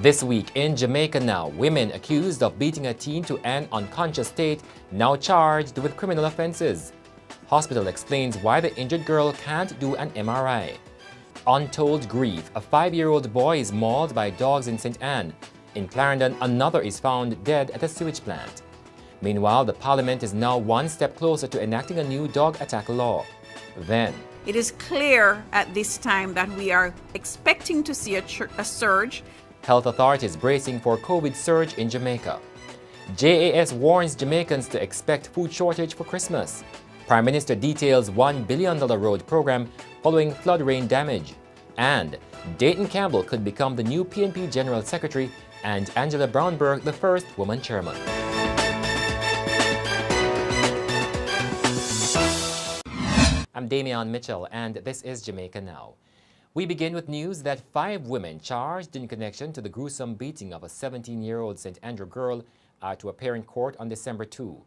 This week in Jamaica now, women accused of beating a teen to an unconscious state now charged with criminal offenses. Hospital explains why the injured girl can't do an MRI. Untold grief, a 5-year-old boy is mauled by dogs in St. Anne. In Clarendon, another is found dead at a sewage plant. Meanwhile, the Parliament is now one step closer to enacting a new dog attack law. Then, it is clear at this time that we are expecting to see a surge. Health authorities bracing for COVID surge in Jamaica. JAS warns Jamaicans to expect food shortage for Christmas. Prime Minister details $1 billion road program following flood rain damage. And Dayton Campbell could become the new PNP General Secretary and Angela Brownberg the first woman chairman. I'm Damian Mitchell, and this is Jamaica Now. We begin with news that 5 women charged in connection to the gruesome beating of a 17-year-old St. Andrew girl are to appear in court on December 2.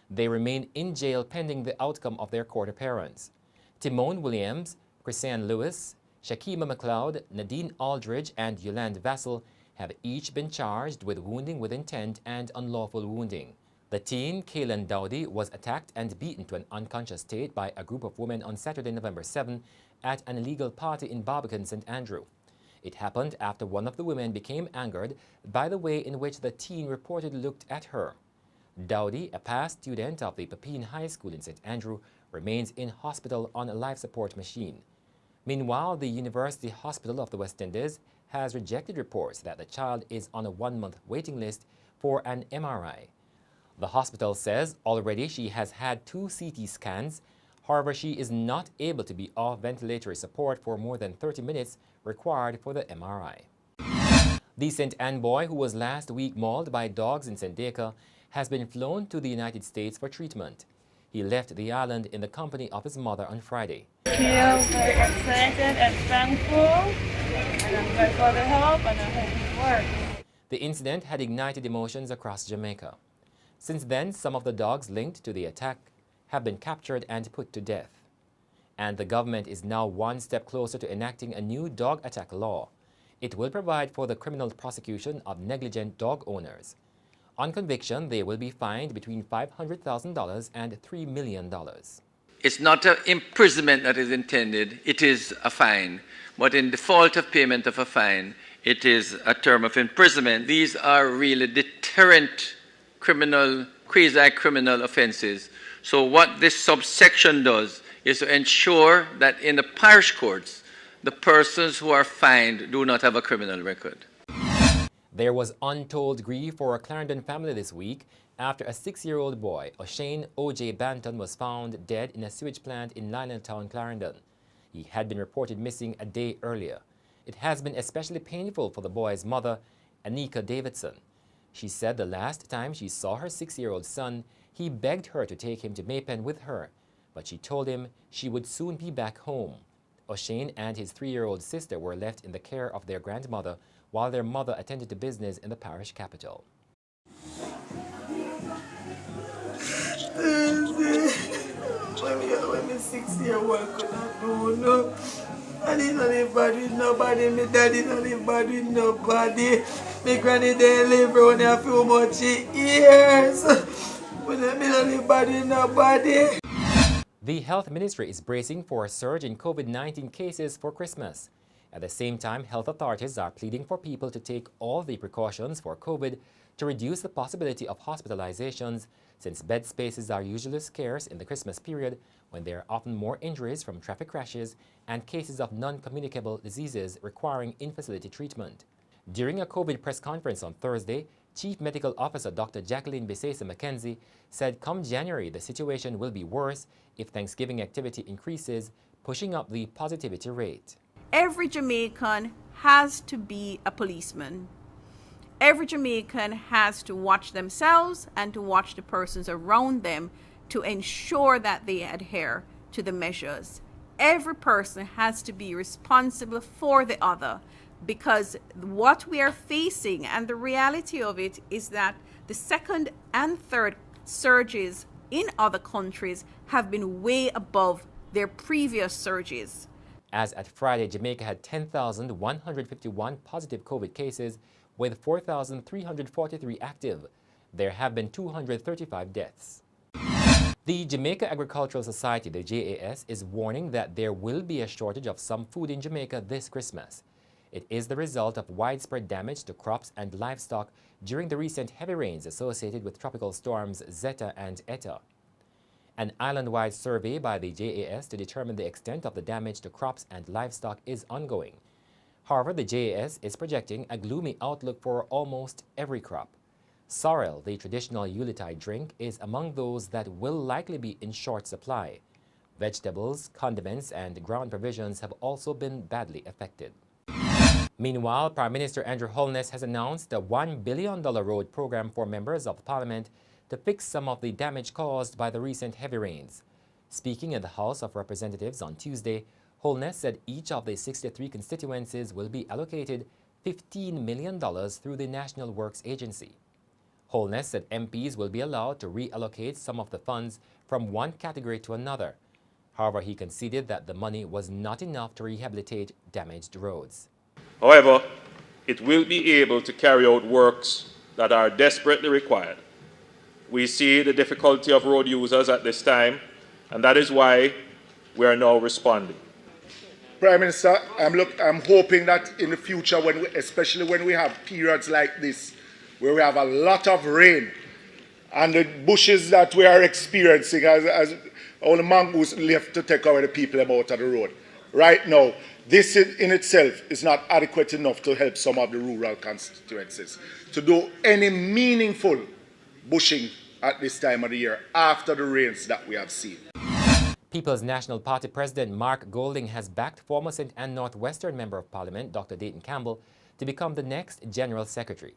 They remain in jail pending the outcome of their court appearance. Timone Williams, Chrisanne Lewis, Shakima McLeod, Nadine Aldridge, and Yolande Vassell have each been charged with wounding with intent and unlawful wounding. The teen, Kaylin Dowdy, was attacked and beaten to an unconscious state by a group of women on Saturday, November 7 at an illegal party in Barbican, St. Andrew. It happened after one of the women became angered by the way in which the teen reportedly looked at her. Dowdy, a past student of the Pepin High School in St. Andrew, remains in hospital on a life support machine. Meanwhile, the University Hospital of the West Indies has rejected reports that the child is on a 1-month waiting list for an MRI. The hospital says already she has had 2 CT scans. However, she is not able to be off ventilatory support for more than 30 minutes required for the MRI. The St. Anne boy, who was last week mauled by dogs in St. Deca, has been flown to the United States for treatment. He left the island in the company of his mother on Friday. I feel very excited and thankful, and I'm grateful for the help, and I hope it works. The incident had ignited emotions across Jamaica. Since then, some of the dogs linked to the attack have been captured and put to death. And the government is now one step closer to enacting a new dog attack law. It will provide for the criminal prosecution of negligent dog owners. On conviction, they will be fined between $500,000 and $3 million. It's not an imprisonment that is intended, it is a fine. But in default of payment of a fine, it is a term of imprisonment. These are really deterrent quasi-criminal offenses. So what this subsection does is to ensure that in the parish courts, the persons who are fined do not have a criminal record. There was untold grief for a Clarendon family this week after a 6-year-old boy, O'Shane O.J. Banton, was found dead in a sewage plant in Lioneltown, Clarendon. He had been reported missing a day earlier. It has been especially painful for the boy's mother, Anika Davidson. She said the last time she saw her 6-year-old son, he begged her to take him to Maypen with her, but she told him she would soon be back home. O'Shane and his 3-year-old sister were left in the care of their grandmother while their mother attended to business in the parish capital. When my 6-year-old could not do no. I didn't live bad with nobody, my daddy didn't live bad with nobody. My granny didn't live only a few much years. When I didn't live bad with nobody. The Health Ministry is bracing for a surge in COVID-19 cases for Christmas. At the same time, health authorities are pleading for people to take all the precautions for COVID to reduce the possibility of hospitalizations, since bed spaces are usually scarce in the Christmas period when there are often more injuries from traffic crashes and cases of non-communicable diseases requiring in-facility treatment. During a COVID press conference on Thursday, Chief Medical Officer Dr. Jacqueline Bisesa McKenzie said come January the situation will be worse if Thanksgiving activity increases, pushing up the positivity rate. Every Jamaican has to be a policeman. Every Jamaican has to watch themselves and to watch the persons around them to ensure that they adhere to the measures. Every person has to be responsible for the other, because what we are facing and the reality of it is that the second and third surges in other countries have been way above their previous surges. As at Friday, Jamaica had 10,151 positive COVID cases, with 4,343 active. There have been 235 deaths. The Jamaica Agricultural Society, the JAS, is warning that there will be a shortage of some food in Jamaica this Christmas. It is the result of widespread damage to crops and livestock during the recent heavy rains associated with tropical storms Zeta and Eta. An island-wide survey by the JAS to determine the extent of the damage to crops and livestock is ongoing. However, the JAS is projecting a gloomy outlook for almost every crop. Sorrel, the traditional Yuletide drink, is among those that will likely be in short supply. Vegetables, condiments, and ground provisions have also been badly affected. Meanwhile, Prime Minister Andrew Holness has announced a $1 billion road program for members of Parliament to fix some of the damage caused by the recent heavy rains. Speaking in the House of Representatives on Tuesday, Holness said each of the 63 constituencies will be allocated $15 million through the National Works Agency. Holness said MPs will be allowed to reallocate some of the funds from one category to another. However, he conceded that the money was not enough to rehabilitate damaged roads. However, it will be able to carry out works that are desperately required. We see the difficulty of road users at this time, and that is why we are now responding. Prime Minister, I'm hoping that in the future, especially when we have periods like this, where we have a lot of rain, and the bushes that we are experiencing, as all the mongoose left to take away the people out of the road. Right now, this in itself is not adequate enough to help some of the rural constituencies to do any meaningful bushing at this time of the year after the rains that we have seen. People's National Party President Mark Golding has backed former St. Ann Northwestern Member of Parliament Dr. Dayton Campbell to become the next General Secretary.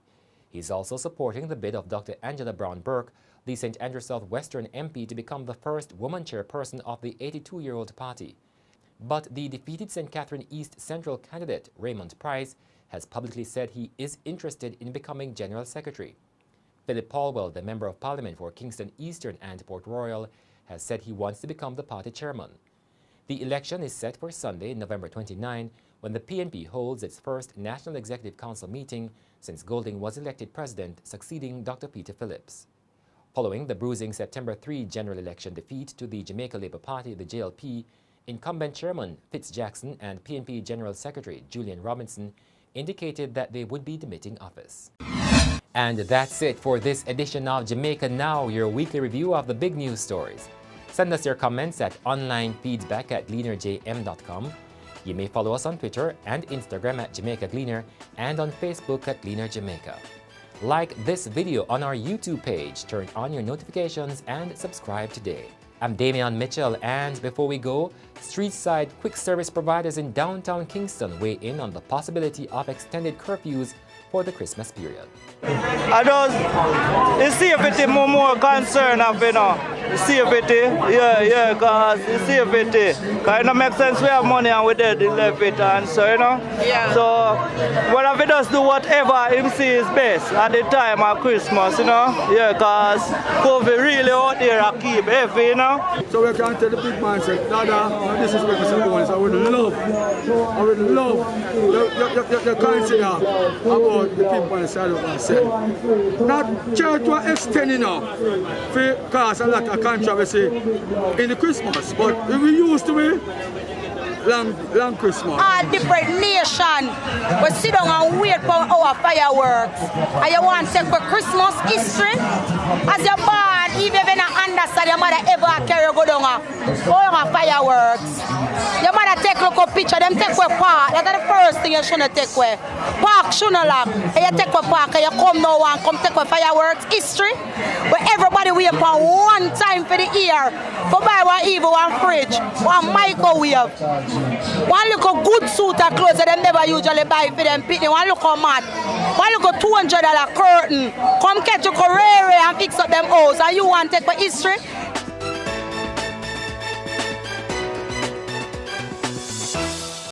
He's also supporting the bid of Dr. Angela Brown Burke, the St. Andrew Southwestern MP, to become the first woman chairperson of the 82-year-old party. But the defeated St. Catherine East Central candidate, Raymond Price, has publicly said he is interested in becoming General Secretary. Philip Paulwell, the Member of Parliament for Kingston Eastern and Port Royal, has said he wants to become the party chairman. The election is set for Sunday, November 29, when the PNP holds its first National Executive Council meeting since Golding was elected president, succeeding Dr. Peter Phillips. Following the bruising September 3 general election defeat to the Jamaica Labour Party, the JLP, incumbent Chairman Fitz Jackson and PNP General Secretary Julian Robinson indicated that they would be demitting office. And that's it for this edition of Jamaica Now, your weekly review of the big news stories. Send us your comments at onlinefeedback@gleanerjm.com. You may follow us on Twitter and Instagram at Jamaica Gleaner and on Facebook at Gleaner Jamaica. Like this video on our YouTube page, turn on your notifications and subscribe today. I'm Damian Mitchell, and before we go, street-side quick service providers in downtown Kingston weigh in on the possibility of extended curfews for the Christmas period. I just, the safety more concern of, the safety, because the safety, kind of makes sense we have money and we did left it, and so, Yeah. So, what if we just do whatever him see is best at the time of Christmas, because COVID really out there and keep heavy, So we can tell the big man, say, Dada, this is what Mr. Bones, I would love the consider about the people on the side of ourselves. Not church was extending now, cause a lot of controversy in the Christmas, but we used to be long Christmas. All different nation we sit down and wait for our fireworks. And you want to take for Christmas history? As you're born, even when you understand your mother ever carry go down all fireworks. Your mother take a look at picture, them take for park. That's the first thing you shouldn't take away. Park shouldn't lock. And you take for park and you come now and come take for fireworks history. But everybody wait for one time for the year. For buy one evil, one fridge, one microwave. One look a good suit of clothes that them never usually buy for them picnic. One look a mat. One look a $200 curtain. Come catch a Correre and fix up them house. And you want to take for history?